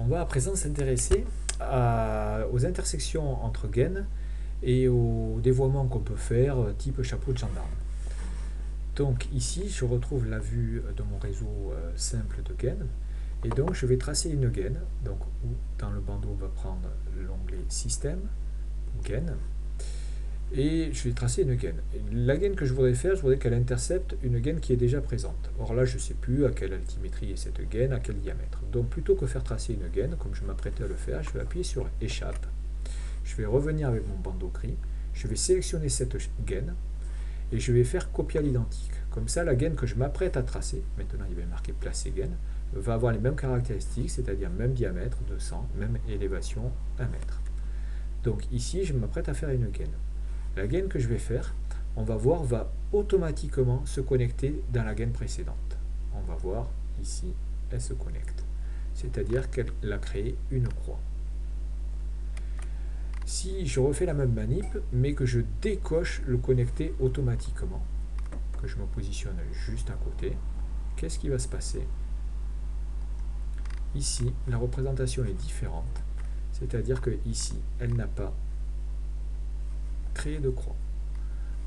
On va à présent s'intéresser aux intersections entre gaines et aux dévoiements qu'on peut faire type chapeau de gendarme. Donc ici, je retrouve la vue de mon réseau simple de gaines. Et donc, je vais tracer une gaine. Donc, dans le bandeau, on va prendre l'onglet Système, gaine. Et je vais tracer une gaine. Et la gaine que je voudrais faire, je voudrais qu'elle intercepte une gaine qui est déjà présente. Or là, je ne sais plus à quelle altimétrie est cette gaine, à quel diamètre. Donc, plutôt que faire tracer une gaine, comme je m'apprêtais à le faire, je vais appuyer sur Échappe. Je vais revenir avec mon bandeau gris. Je vais sélectionner cette gaine et je vais faire copier à l'identique. Comme ça, la gaine que je m'apprête à tracer, maintenant il va marquer placer gaine, va avoir les mêmes caractéristiques, c'est-à-dire même diamètre 200, même élévation 1 mètre. Donc ici, je m'apprête à faire une gaine. La gaine que je vais faire, on va voir, va automatiquement se connecter dans la gaine précédente. On va voir ici, elle se connecte. C'est-à-dire qu'elle a créé une croix. Si je refais la même manip, mais que je décoche le connecter automatiquement, que je me positionne juste à côté, qu'est-ce qui va se passer? Ici, la représentation est différente. C'est-à-dire que ici, elle n'a pas créé de croix.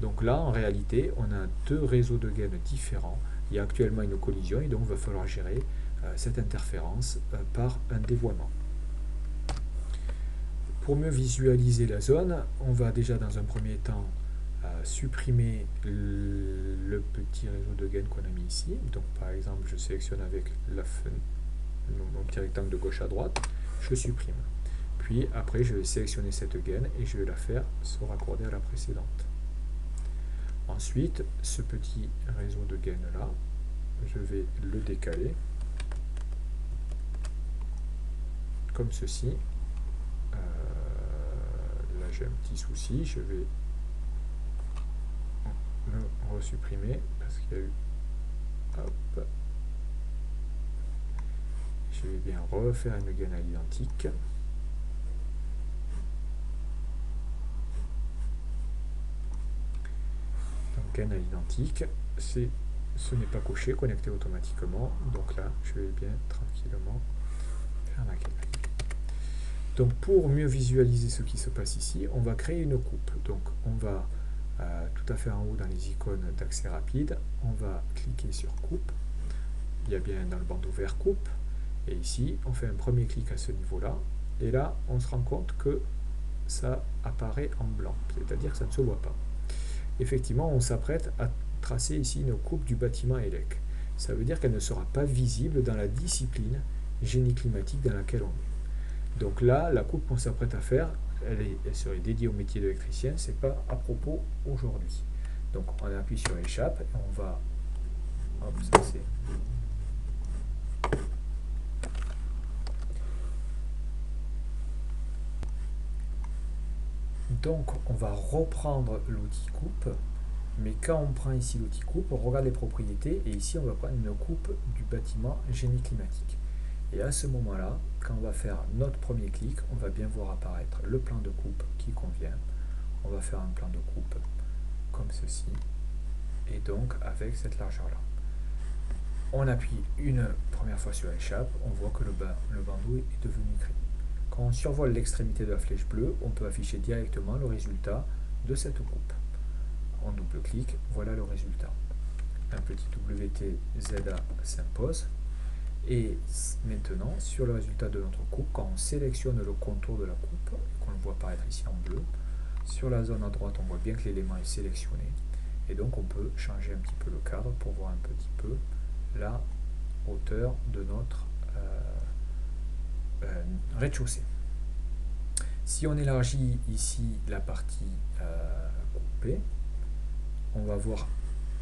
Donc là, en réalité, on a deux réseaux de gaines différents. Il y a actuellement une collision et donc il va falloir gérer cette interférence par un dévoiement. Pour mieux visualiser la zone, on va déjà dans un premier temps supprimer le petit réseau de gaines qu'on a mis ici. Donc par exemple, je sélectionne avec mon petit rectangle de gauche à droite, je supprime. Puis après, je vais sélectionner cette gaine et je vais la faire se raccorder à la précédente. Ensuite, ce petit réseau de gaines là, je vais le décaler comme ceci. Là j'ai un petit souci, je vais le resupprimer parce qu'il y a eu, hop, je vais bien refaire une gaine à l'identique. Donc gaine à l'identique, ce n'est pas coché, connecté automatiquement, donc là je vais bien tranquillement faire ma gaine. Donc pour mieux visualiser ce qui se passe ici, on va créer une coupe. Donc on va tout à fait en haut dans les icônes d'accès rapide, on va cliquer sur coupe. Il y a bien dans le bandeau vert coupe. Et ici, on fait un premier clic à ce niveau-là. Et là, on se rend compte que ça apparaît en blanc, c'est-à-dire que ça ne se voit pas. Effectivement, on s'apprête à tracer ici une coupe du bâtiment ELEC. Ça veut dire qu'elle ne sera pas visible dans la discipline génie climatique dans laquelle on est. Donc là, la coupe qu'on s'apprête à faire, elle serait dédiée au métier d'électricien, c'est pas à propos aujourd'hui. Donc on appuie sur échappe et on va, hop, ça c'est, donc on va reprendre l'outil coupe, mais quand on prend ici l'outil coupe, on regarde les propriétés et ici on va prendre une coupe du bâtiment génie climatique. Et à ce moment-là, quand on va faire notre premier clic, on va bien voir apparaître le plan de coupe qui convient. On va faire un plan de coupe comme ceci, et donc avec cette largeur-là. On appuie une première fois sur échappe, on voit que le bandeau est devenu gris. Quand on survole l'extrémité de la flèche bleue, on peut afficher directement le résultat de cette coupe. On double-clique, voilà le résultat. Un petit WTZA s'impose. Et maintenant, sur le résultat de notre coupe, quand on sélectionne le contour de la coupe, qu'on le voit apparaître ici en bleu, sur la zone à droite, on voit bien que l'élément est sélectionné. Et donc, on peut changer un petit peu le cadre pour voir un petit peu la hauteur de notre rez-de-chaussée. Si on élargit ici la partie coupée, on va voir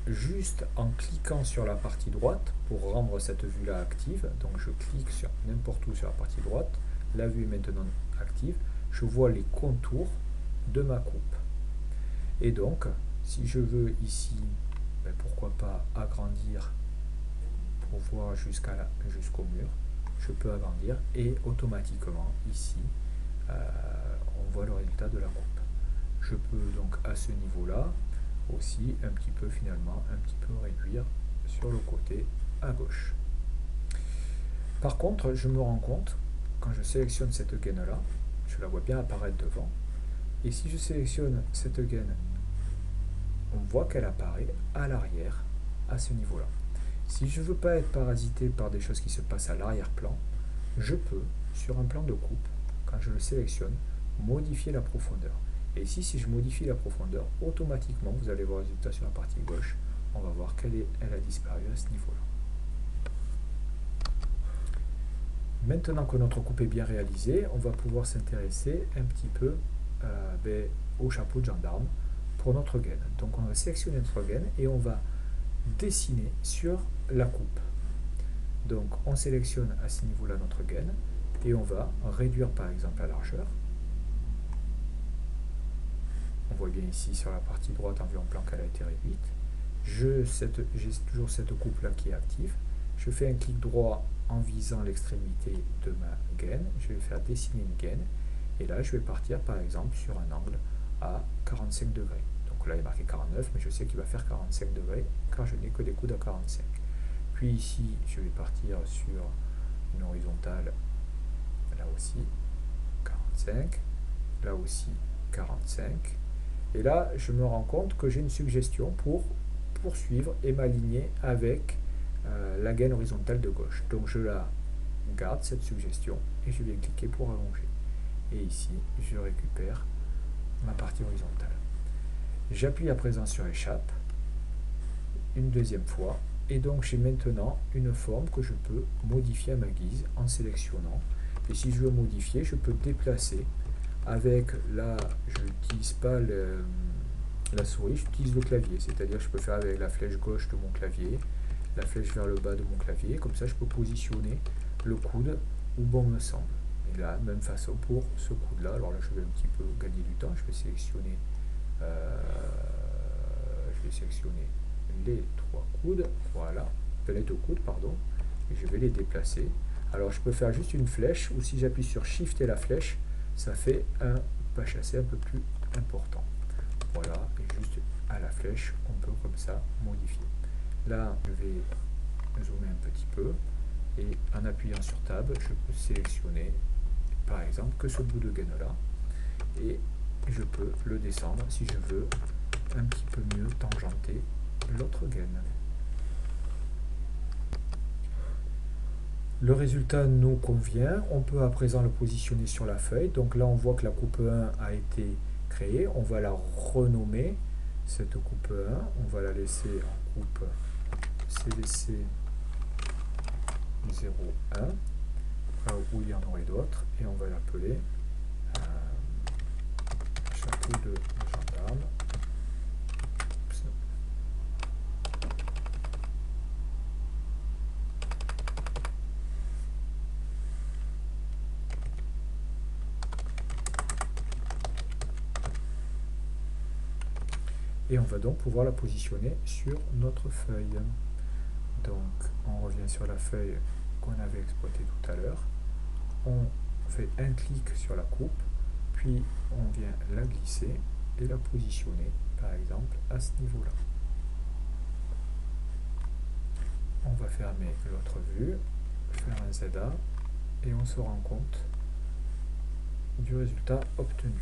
juste en cliquant sur la partie droite pour rendre cette vue là active. Donc je clique sur n'importe où sur la partie droite, la vue est maintenant active, je vois les contours de ma coupe. Et donc si je veux ici, pourquoi pas agrandir pour voir jusqu'au mur, je peux agrandir et automatiquement ici on voit le résultat de la coupe. Je peux donc à ce niveau là aussi un petit peu réduire sur le côté à gauche. Par contre, je me rends compte quand je sélectionne cette gaine-là, je la vois bien apparaître devant. Et si je sélectionne cette gaine, on voit qu'elle apparaît à l'arrière, à ce niveau-là. Si je ne veux pas être parasité par des choses qui se passent à l'arrière-plan, je peux, sur un plan de coupe, quand je le sélectionne, modifier la profondeur. Et ici, si je modifie la profondeur, automatiquement, vous allez voir le résultat sur la partie gauche, on va voir qu'elle a disparu à ce niveau-là. Maintenant que notre coupe est bien réalisée, on va pouvoir s'intéresser un petit peu au chapeau de gendarme pour notre gaine. Donc on va sélectionner notre gaine et on va dessiner sur la coupe. Donc on sélectionne à ce niveau-là notre gaine et on va réduire par exemple la largeur. On voit bien ici sur la partie droite en vue en plan qu'elle a été réduite. J'ai toujours cette coupe là qui est active. Je fais un clic droit en visant l'extrémité de ma gaine. Je vais faire dessiner une gaine. Et là, je vais partir par exemple sur un angle à 45 degrés. Donc là, il est marqué 49, mais je sais qu'il va faire 45 degrés car je n'ai que des coudes à 45. Puis ici, je vais partir sur une horizontale, là aussi 45, là aussi 45. Et là, je me rends compte que j'ai une suggestion pour poursuivre et m'aligner avec la gaine horizontale de gauche. Donc je la garde, cette suggestion, et je vais cliquer pour allonger. Et ici, je récupère ma partie horizontale. J'appuie à présent sur échappe, une deuxième fois, et donc j'ai maintenant une forme que je peux modifier à ma guise en sélectionnant. Et si je veux modifier, je peux déplacer avec, là, je n'utilise pas la souris, j'utilise le clavier, c'est-à-dire je peux faire avec la flèche gauche de mon clavier, la flèche vers le bas de mon clavier, comme ça je peux positionner le coude où bon me semble. Et là, même façon pour ce coude-là, alors là je vais un petit peu gagner du temps, je vais sélectionner les trois coudes, voilà, les deux coudes, pardon, et je vais les déplacer. Alors je peux faire juste une flèche, ou si j'appuie sur Shift et la flèche, ça fait un pas chassé un peu plus important. Voilà, et juste à la flèche, on peut comme ça modifier. Là, je vais zoomer un petit peu, et en appuyant sur Tab, je peux sélectionner, par exemple, que ce bout de gaine-là, et je peux le descendre si je veux un petit peu mieux tangenter l'autre gaine. Le résultat nous convient, on peut à présent le positionner sur la feuille. Donc là on voit que la coupe 1 a été créée, on va la renommer, cette coupe 1, on va la laisser en coupe CVC 01, où il y en aurait d'autres, et on va l'appeler chapeau de gendarme. Et on va donc pouvoir la positionner sur notre feuille. Donc on revient sur la feuille qu'on avait exploitée tout à l'heure, on fait un clic sur la coupe, puis on vient la glisser et la positionner par exemple à ce niveau-là. On va fermer l'autre vue, faire un ZA et on se rend compte du résultat obtenu.